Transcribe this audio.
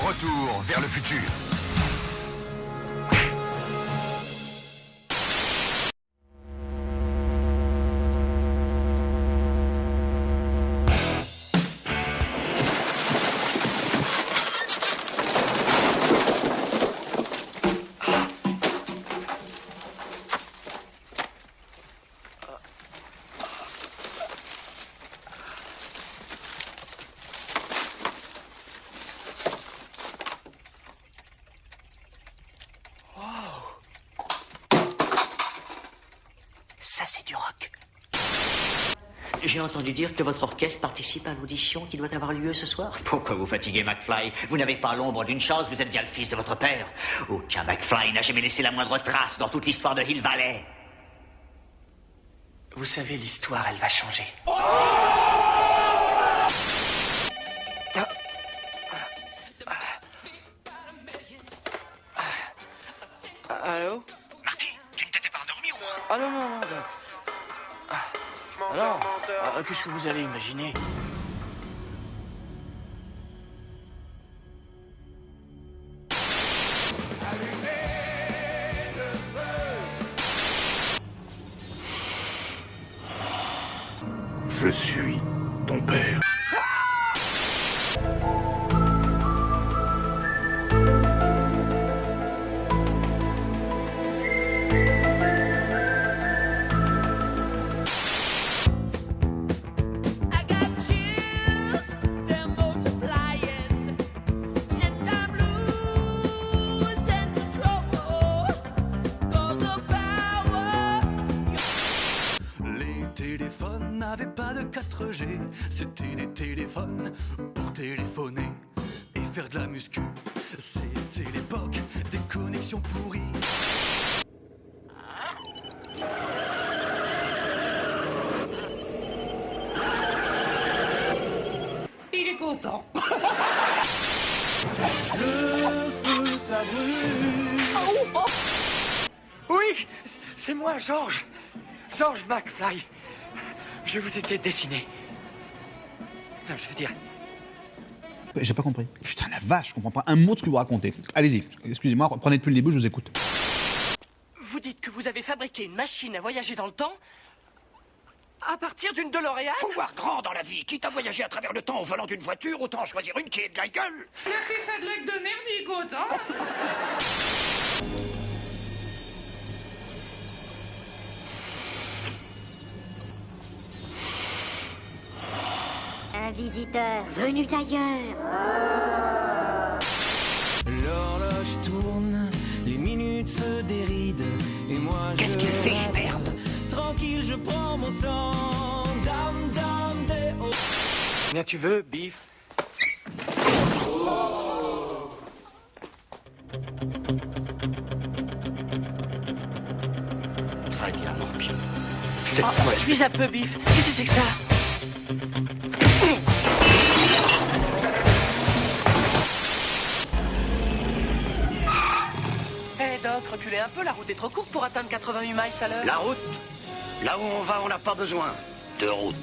Retour vers le futur. Ça, c'est du rock. J'ai entendu dire que votre orchestre participe à l'audition qui doit avoir lieu ce soir. Pourquoi vous fatiguez, McFly? Vous n'avez pas l'ombre d'une chance, vous êtes bien le fils de votre père. Aucun McFly n'a jamais laissé la moindre trace dans toute l'histoire de Hill Valley. Vous savez, l'histoire, elle va changer. Allô? Marty, tu ne t'étais pas endormi ou moins? Ah non, non, non. Alors, qu'est-ce que vous avez imaginé? Je suis ton père. N'avaient pas de 4G, c'était des téléphones pour téléphoner et faire de la muscu. C'était l'époque des connexions pourries. Il est content. Le feu, ça brûle. Oh, oh. Oui, c'est moi, George. George McFly. Je vous étais dessiné. Non, je veux dire... J'ai pas compris. Putain, la vache, je comprends pas un mot de ce que vous racontez. Allez-y, excusez-moi, reprenez depuis le début, je vous écoute. Vous dites que vous avez fabriqué une machine à voyager dans le temps à partir d'une DeLorean? Faut voir grand dans la vie. Quitte à voyager à travers le temps au volant d'une voiture, autant choisir une qui ait de la gueule. Il a fait ça de l'acte de merdique, autant. Un visiteur venu d'ailleurs. L'horloge tourne, les minutes se dérident et moi Qu'est-ce qu'il fait, je merde? Tranquille, je prends mon temps. Dame, dame, des hauts. Bien tu veux, Biff? Très bien, Morpion. Je vis un peu, Biff. Qu'est-ce que c'est que ça? Eh Doc, reculez un peu, la route est trop courte pour atteindre 88 miles à l'heure. La route? Là où on va, on n'a pas besoin de route.